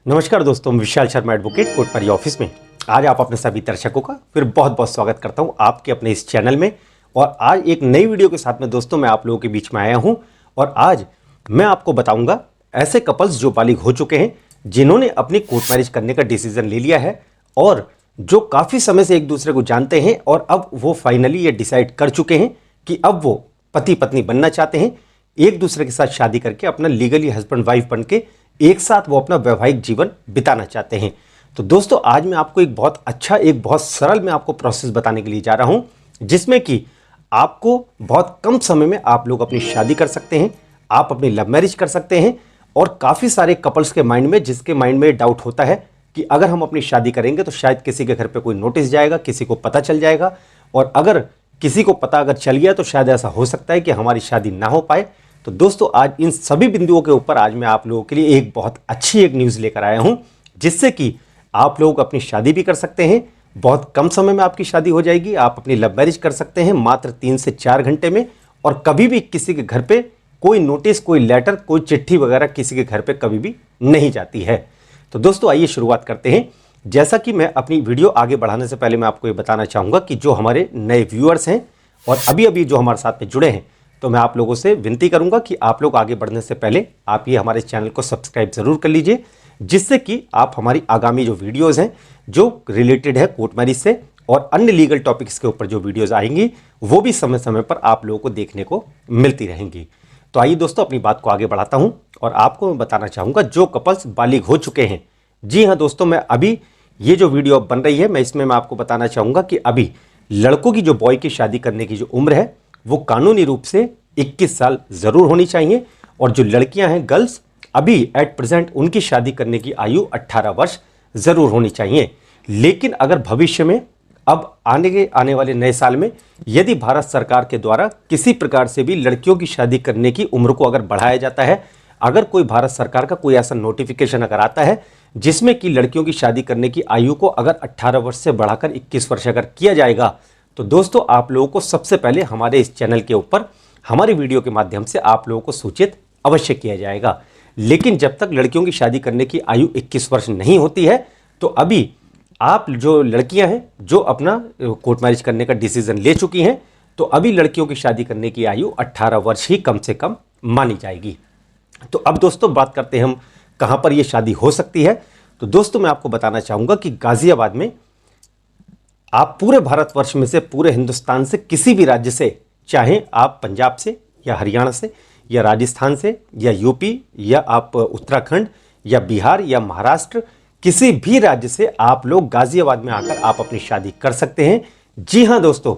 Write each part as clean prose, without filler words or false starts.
नमस्कार दोस्तों, मैं विशाल शर्मा एडवोकेट कोटपारी ऑफिस में आज आप अपने सभी दर्शकों का फिर बहुत बहुत स्वागत करता हूं आपके अपने इस चैनल में। और आज एक नई वीडियो के साथ में दोस्तों मैं आप लोगों के बीच में आया हूं और आज मैं आपको बताऊंगा ऐसे कपल्स जो बालिग हो चुके हैं, जिन्होंने अपनी कोर्ट मैरिज करने का डिसीजन ले लिया है और जो काफ़ी समय से एक दूसरे को जानते हैं और अब वो फाइनली ये डिसाइड कर चुके हैं कि अब वो पति पत्नी बनना चाहते हैं, एक दूसरे के साथ शादी करके अपना लीगली हस्बैंड वाइफ बन के एक साथ वो अपना वैवाहिक जीवन बिताना चाहते हैं। तो दोस्तों आज मैं आपको एक बहुत अच्छा, एक बहुत सरल मैं आपको प्रोसेस बताने के लिए जा रहा हूं, जिसमें कि आपको बहुत कम समय में आप लोग अपनी शादी कर सकते हैं, आप अपनी लव मैरिज कर सकते हैं। और काफ़ी सारे कपल्स के माइंड में, जिसके माइंड में डाउट होता है कि अगर हम अपनी शादी करेंगे तो शायद किसी के घर पे कोई नोटिस जाएगा, किसी को पता चल जाएगा, और अगर किसी को पता अगर चल गया तो शायद ऐसा हो सकता है कि हमारी शादी ना हो पाए। तो दोस्तों आज इन सभी बिंदुओं के ऊपर आज मैं आप लोगों के लिए एक बहुत अच्छी एक न्यूज़ लेकर आया हूं, जिससे कि आप लोग अपनी शादी भी कर सकते हैं, बहुत कम समय में आपकी शादी हो जाएगी। आप अपनी लव मैरिज कर सकते हैं मात्र 3 से 4 घंटे में, और कभी भी किसी के घर पे कोई नोटिस, कोई लेटर, कोई चिट्ठी वगैरह किसी के घर पे कभी भी नहीं जाती है। तो दोस्तों आइए शुरुआत करते हैं। जैसा कि मैं अपनी वीडियो आगे बढ़ाने से पहले मैं आपको ये बताना चाहूँगा कि जो हमारे नए व्यूअर्स हैं और अभी अभी जो हमारे साथ में जुड़े हैं, तो मैं आप लोगों से विनती करूंगा कि आप लोग आगे बढ़ने से पहले आप ये हमारे चैनल को सब्सक्राइब ज़रूर कर लीजिए, जिससे कि आप हमारी आगामी जो वीडियोज़ हैं जो रिलेटेड है कोर्ट मैरिज से और अन्य लीगल टॉपिक्स के ऊपर जो वीडियोज़ आएंगी वो भी समय समय पर आप लोगों को देखने को मिलती रहेंगी। तो आइए दोस्तों अपनी बात को आगे बढ़ाता हूँ और आपको मैं बताना चाहूँगा जो कपल्स बालिग हो चुके हैं। जी हाँ दोस्तों, मैं अभी ये जो वीडियो अब बन रही है, मैं इसमें मैं आपको बताना चाहूँगा कि अभी लड़कों की जो बॉय की शादी करने की जो उम्र है वो कानूनी रूप से 21 साल ज़रूर होनी चाहिए, और जो लड़कियां हैं गर्ल्स, अभी एट प्रेजेंट उनकी शादी करने की आयु 18 वर्ष ज़रूर होनी चाहिए। लेकिन अगर भविष्य में अब आने वाले नए साल में यदि भारत सरकार के द्वारा किसी प्रकार से भी लड़कियों की शादी करने की उम्र को अगर बढ़ाया जाता है, अगर कोई भारत सरकार का कोई ऐसा नोटिफिकेशन अगर आता है जिसमें कि लड़कियों की शादी करने की आयु को अगर 18 वर्ष से बढ़ाकर 21 वर्ष अगर किया जाएगा, तो दोस्तों आप लोगों को सबसे पहले हमारे इस चैनल के ऊपर हमारी वीडियो के माध्यम से आप लोगों को सूचित अवश्य किया जाएगा। लेकिन जब तक लड़कियों की शादी करने की आयु 21 वर्ष नहीं होती है, तो अभी आप जो लड़कियां हैं जो अपना कोर्ट मैरिज करने का डिसीजन ले चुकी हैं, तो अभी लड़कियों की शादी करने की आयु 18 वर्ष ही कम से कम मानी जाएगी। तो अब दोस्तों बात करते हैं हम कहाँ पर यह शादी हो सकती है। तो दोस्तों मैं आपको बताना चाहूँगा कि गाज़ियाबाद में आप पूरे भारतवर्ष में से, पूरे हिंदुस्तान से, किसी भी राज्य से, चाहे आप पंजाब से या हरियाणा से या राजस्थान से या यूपी या आप उत्तराखंड या बिहार या महाराष्ट्र, किसी भी राज्य से आप लोग गाज़ियाबाद में आकर आप अपनी शादी कर सकते हैं। जी हाँ दोस्तों,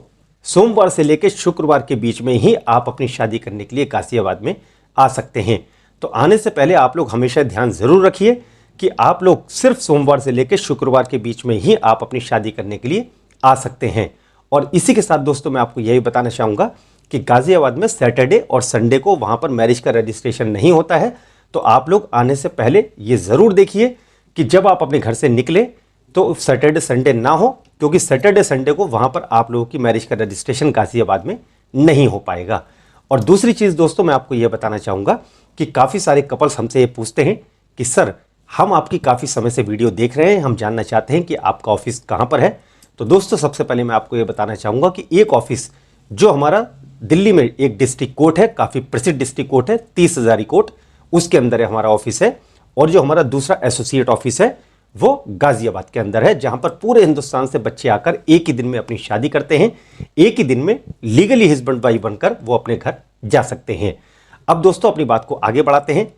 सोमवार से लेकर शुक्रवार के बीच में ही आप अपनी शादी करने के लिए गाज़ियाबाद में आ सकते हैं। तो आने से पहले आप लोग हमेशा ध्यान ज़रूर रखिए कि आप लोग सिर्फ सोमवार से लेकर शुक्रवार के बीच में ही आप अपनी शादी करने के लिए आ सकते हैं। और इसी के साथ दोस्तों मैं आपको यही बताना चाहूँगा कि गाज़ियाबाद में सैटरडे और संडे को वहाँ पर मैरिज का रजिस्ट्रेशन नहीं होता है। तो आप लोग आने से पहले ये ज़रूर देखिए कि जब आप अपने घर से निकले तो सैटरडे संडे ना हो, क्योंकि सैटरडे संडे को वहाँ पर आप लोगों की मैरिज का रजिस्ट्रेशन गाज़ियाबाद में नहीं हो पाएगा। और दूसरी चीज़ दोस्तों मैं आपको ये बताना चाहूँगा कि काफ़ी सारे कपल्स हमसे ये पूछते हैं कि सर हम आपकी काफ़ी समय से वीडियो देख रहे हैं, हम जानना चाहते हैं कि आपका ऑफिस कहाँ पर है। तो दोस्तों सबसे पहले मैं आपको ये बताना चाहूँगा कि एक ऑफिस जो हमारा दिल्ली में एक डिस्ट्रिक्ट कोर्ट है, काफ़ी प्रसिद्ध डिस्ट्रिक्ट कोर्ट है, 30 हज़ारी कोर्ट, उसके अंदर है हमारा ऑफिस है। और जो हमारा दूसरा एसोसिएट ऑफिस है वो गाज़ियाबाद के अंदर है, जहाँ पर पूरे हिंदुस्तान से बच्चे आकर एक ही दिन में अपनी शादी करते हैं, एक ही दिन में लीगली हस्बैंड वाइफ बनकर वो अपने घर जा सकते हैं। अब दोस्तों अपनी बात को आगे बढ़ाते हैं।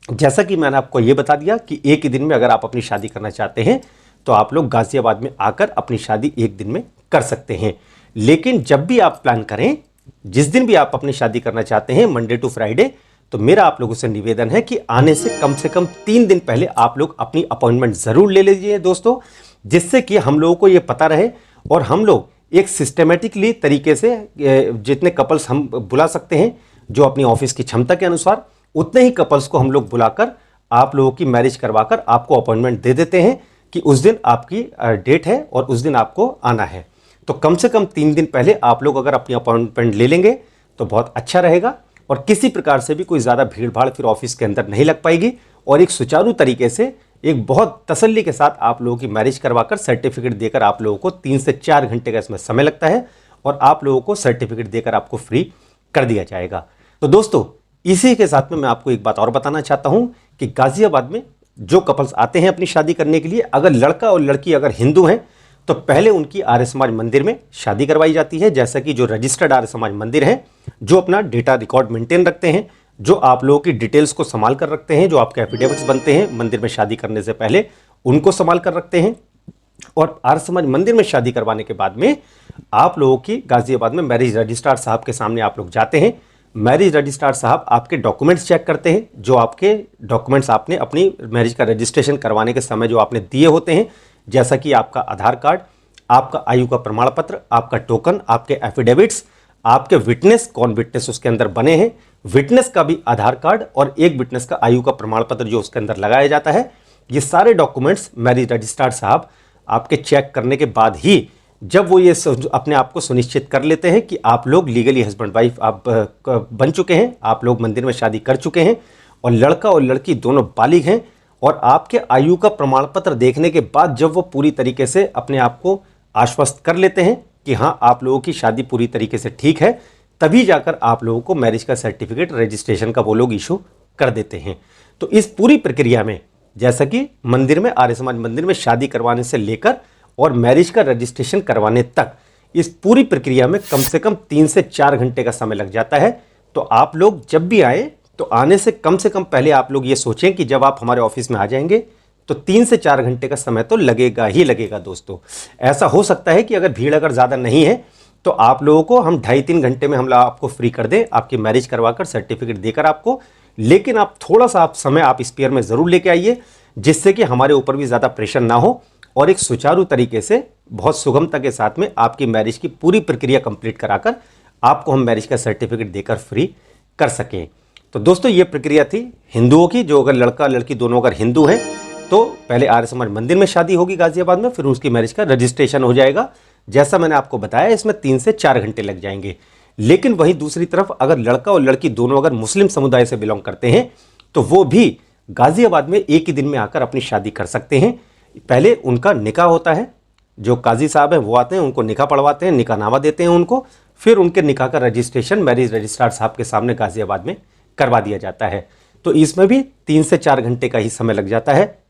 जैसा कि मैंने आपको ये बता दिया कि एक ही दिन में अगर आप अपनी शादी करना चाहते हैं तो आप लोग गाज़ियाबाद में आकर अपनी शादी एक दिन में कर सकते हैं। लेकिन जब भी आप प्लान करें, जिस दिन भी आप अपनी शादी करना चाहते हैं, मंडे टू फ्राइडे, तो मेरा आप लोगों से निवेदन है कि आने से कम 3 दिन पहले आप लोग अपनी अपॉइंटमेंट ज़रूर ले लीजिए दोस्तों, जिससे कि हम लोगों को ये पता रहे और हम लोग एक सिस्टमेटिकली तरीके से जितने कपल्स हम बुला सकते हैं, जो अपनी ऑफिस की क्षमता के अनुसार, उतने ही कपल्स को हम लोग बुलाकर आप लोगों की मैरिज करवाकर आपको अपॉइंटमेंट दे देते हैं कि उस दिन आपकी डेट है और उस दिन आपको आना है। तो कम से कम 3 दिन पहले आप लोग अगर अपनी अपॉइंटमेंट ले लेंगे तो बहुत अच्छा रहेगा, और किसी प्रकार से भी कोई ज़्यादा भीड़ भाड़ फिर ऑफिस के अंदर नहीं लग पाएगी, और एक सुचारू तरीके से एक बहुत तसल्ली के साथ आप लोगों की मैरिज करवाकर सर्टिफिकेट देकर आप लोगों को 3 से 4 घंटे का इसमें समय लगता है और आप लोगों को सर्टिफिकेट देकर आपको फ्री कर दिया जाएगा। तो दोस्तों, इसी के साथ में मैं आपको एक बात और बताना चाहता हूं कि गाजियाबाद में जो कपल्स आते हैं अपनी शादी करने के लिए, अगर लड़का और लड़की अगर हिंदू हैं तो पहले उनकी आर्य समाज मंदिर में शादी करवाई जाती है। जैसा कि जो रजिस्टर्ड आर्य समाज मंदिर है, जो अपना डेटा रिकॉर्ड मेंटेन रखते हैं, जो आप लोगों की डिटेल्स को संभाल कर रखते हैं, जो आपके एफिडेविट्स बनते हैं मंदिर में शादी करने से पहले, उनको संभाल कर रखते हैं। और आर्य समाज मंदिर में शादी करवाने के बाद में आप लोगों की गाजियाबाद में मैरिज रजिस्ट्रार साहब के सामने आप लोग जाते हैं। मैरिज रजिस्ट्रार साहब आपके डॉक्यूमेंट्स चेक करते हैं, जो आपके डॉक्यूमेंट्स आपने अपनी मैरिज का रजिस्ट्रेशन करवाने के समय जो आपने दिए होते हैं, जैसा कि आपका आधार कार्ड, आपका आयु का प्रमाण पत्र, आपका टोकन, आपके एफिडेविट्स, आपके विटनेस, कौन विटनेस उसके अंदर बने हैं, विटनेस का भी आधार कार्ड और एक विटनेस का आयु का प्रमाण पत्र जो उसके अंदर लगाया जाता है। ये सारे डॉक्यूमेंट्स मैरिज रजिस्ट्रार साहब आपके चेक करने के बाद ही, जब वो ये अपने आप को सुनिश्चित कर लेते हैं कि आप लोग लीगली हस्बैंड वाइफ आप बन चुके हैं, आप लोग मंदिर में शादी कर चुके हैं और लड़का और लड़की दोनों बालिग हैं, और आपके आयु का प्रमाण पत्र देखने के बाद जब वो पूरी तरीके से अपने आप को आश्वस्त कर लेते हैं कि हाँ आप लोगों की शादी पूरी तरीके से ठीक है, तभी जाकर आप लोगों को मैरिज का सर्टिफिकेट रजिस्ट्रेशन का वो लोग इशू कर देते हैं। तो इस पूरी प्रक्रिया में, जैसा कि मंदिर में, आर्य समाज मंदिर में शादी करवाने से लेकर और मैरिज का रजिस्ट्रेशन करवाने तक, इस पूरी प्रक्रिया में कम से कम 3 से 4 घंटे का समय लग जाता है। तो आप लोग जब भी आए तो आने से कम पहले आप लोग ये सोचें कि जब आप हमारे ऑफिस में आ जाएंगे तो 3 से 4 घंटे का समय तो लगेगा ही लगेगा। दोस्तों, ऐसा हो सकता है कि अगर भीड़ अगर ज़्यादा नहीं है तो आप लोगों को हम 2.5-3 घंटे में हम आपको फ्री कर दें, आपकी मैरिज करवाकर सर्टिफिकेट देकर आपको। लेकिन आप थोड़ा सा समय आप स्पेयर में ज़रूर लेके आइए, जिससे कि हमारे ऊपर भी ज़्यादा प्रेशर ना हो और एक सुचारू तरीके से बहुत सुगमता के साथ में आपकी मैरिज की पूरी प्रक्रिया कंप्लीट कराकर आपको हम मैरिज का सर्टिफिकेट देकर फ्री कर सकें। तो दोस्तों, ये प्रक्रिया थी हिंदुओं की। जो अगर लड़का लड़की दोनों अगर हिंदू हैं तो पहले आर्य समाज मंदिर में शादी होगी गाजियाबाद में, फिर उसकी मैरिज का रजिस्ट्रेशन हो जाएगा। जैसा मैंने आपको बताया, इसमें 3 से 4 घंटे लग जाएंगे। लेकिन वहीं दूसरी तरफ अगर लड़का और लड़की दोनों अगर मुस्लिम समुदाय से बिलोंग करते हैं तो वो भी गाजियाबाद में एक ही दिन में आकर अपनी शादी कर सकते हैं। पहले उनका निकाह होता है, जो काजी साहब हैं वो आते हैं, उनको निकाह पढ़वाते हैं, निकाहनामा देते हैं उनको, फिर उनके निकाह का रजिस्ट्रेशन मैरिज रजिस्ट्रार साहब के सामने गाजियाबाद में करवा दिया जाता है। तो इसमें भी 3 से 4 घंटे का ही समय लग जाता है।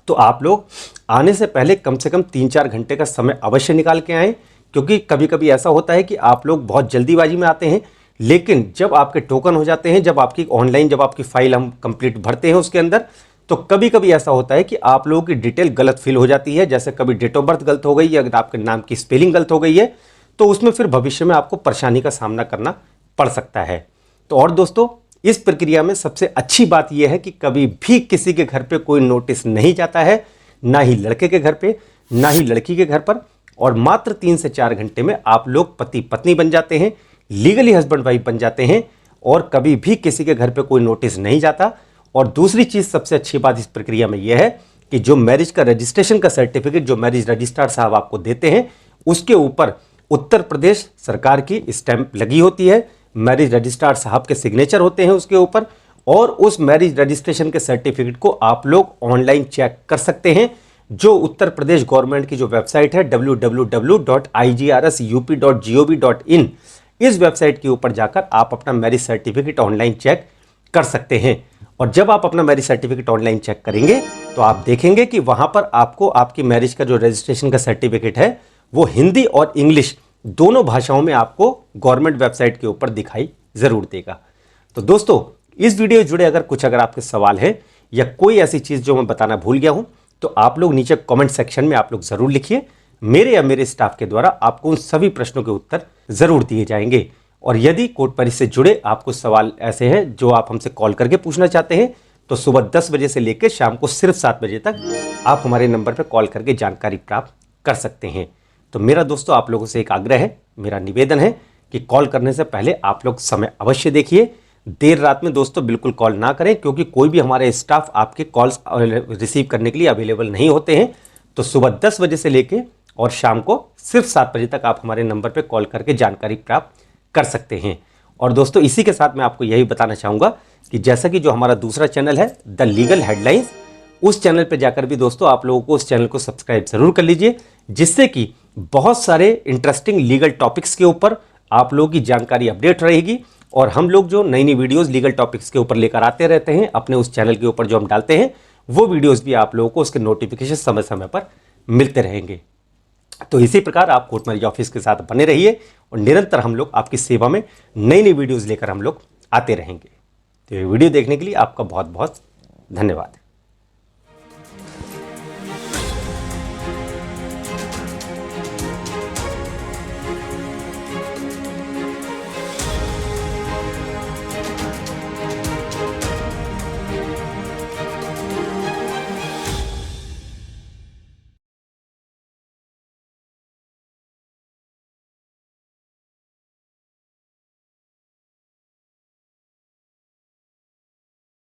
तो आप लोग आने से पहले कम से कम 3-4 घंटे का समय अवश्य निकाल के आएँ, क्योंकि कभी कभी ऐसा होता है कि आप लोग बहुत जल्दीबाजी में आते हैं, लेकिन जब आपके टोकन हो जाते हैं, जब आपकी ऑनलाइन जब आपकी फाइल हम कंप्लीट भरते हैं उसके अंदर, तो कभी कभी ऐसा होता है कि आप लोगों की डिटेल गलत फिल हो जाती है। जैसे कभी डेट ऑफ बर्थ गलत हो गई है, अगर आपके नाम की स्पेलिंग गलत हो गई है, तो उसमें फिर भविष्य में आपको परेशानी का सामना करना पड़ सकता है। तो और दोस्तों, इस प्रक्रिया में सबसे अच्छी बात यह है कि कभी भी किसी के घर पे कोई नोटिस नहीं जाता है, ना ही लड़के के घर पे, ना ही लड़की के घर पर, और मात्र 3 से 4 घंटे में आप लोग पति पत्नी बन जाते हैं, लीगली हस्बैंड वाइफ बन जाते हैं, और कभी भी किसी के घर पे कोई नोटिस नहीं जाता। और दूसरी चीज़, सबसे अच्छी बात इस प्रक्रिया में यह है कि जो मैरिज का रजिस्ट्रेशन का सर्टिफिकेट जो मैरिज रजिस्ट्रार साहब आपको देते हैं, उसके ऊपर उत्तर प्रदेश सरकार की स्टैंप लगी होती है, मैरिज रजिस्ट्रार साहब के सिग्नेचर होते हैं उसके ऊपर, और उस मैरिज रजिस्ट्रेशन के सर्टिफिकेट को आप लोग ऑनलाइन चेक कर सकते हैं। जो उत्तर प्रदेश गवर्नमेंट की जो वेबसाइट है www.igrsUP.gov.in, इस वेबसाइट के ऊपर जाकर आप अपना मैरिज सर्टिफिकेट ऑनलाइन चेक कर सकते हैं। और जब आप अपना मैरिज सर्टिफिकेट ऑनलाइन चेक करेंगे तो आप देखेंगे कि वहां पर आपको आपकी मैरिज का जो रजिस्ट्रेशन का सर्टिफिकेट है वो हिंदी और इंग्लिश दोनों भाषाओं में आपको गवर्नमेंट वेबसाइट के ऊपर दिखाई जरूर देगा। तो दोस्तों, इस वीडियो से जुड़े अगर आपके सवाल है या कोई ऐसी चीज जो मैं बताना भूल गया हूं, तो आप लोग नीचे कमेंट सेक्शन में आप लोग जरूर लिखिए। मेरे या मेरे स्टाफ के द्वारा आपको उन सभी प्रश्नों के उत्तर जरूर दिए जाएंगे। और यदि कोर्ट परिसर से जुड़े आपको सवाल ऐसे हैं जो आप हमसे कॉल करके पूछना चाहते हैं, तो सुबह 10 बजे से लेकर शाम को सिर्फ 7 बजे तक आप हमारे नंबर पर कॉल करके जानकारी प्राप्त कर सकते हैं। तो मेरा दोस्तों आप लोगों से एक आग्रह है, मेरा निवेदन है कि कॉल करने से पहले आप लोग समय अवश्य देखिए। देर रात में दोस्तों बिल्कुल कॉल ना करें, क्योंकि कोई भी हमारे स्टाफ आपके कॉल्स रिसीव करने के लिए अवेलेबल नहीं होते हैं। तो सुबह 10 बजे से लेकर और शाम को सिर्फ 7 बजे तक आप हमारे नंबर पर कॉल करके जानकारी प्राप्त कर सकते हैं। और दोस्तों, इसी के साथ मैं आपको यही बताना चाहूँगा कि जैसा कि जो हमारा दूसरा चैनल है द लीगल हेडलाइंस, उस चैनल पर जाकर भी दोस्तों आप लोगों को उस चैनल को सब्सक्राइब जरूर कर लीजिए, जिससे कि बहुत सारे इंटरेस्टिंग लीगल टॉपिक्स के ऊपर आप लोगों की जानकारी अपडेट रहेगी। और हम लोग जो नई नई वीडियोस लीगल टॉपिक्स के ऊपर लेकर आते रहते हैं अपने उस चैनल के ऊपर जो हम डालते हैं, वो वीडियोस भी आप लोगों को उसके नोटिफिकेशन समय समय पर मिलते रहेंगे। तो इसी प्रकार आप कोर्ट मैरिज ऑफिस के साथ बने रहिए और निरंतर हम लोग आपकी सेवा में नई नई वीडियोस लेकर हम लोग आते रहेंगे। तो ये वीडियो देखने के लिए आपका बहुत बहुत धन्यवाद।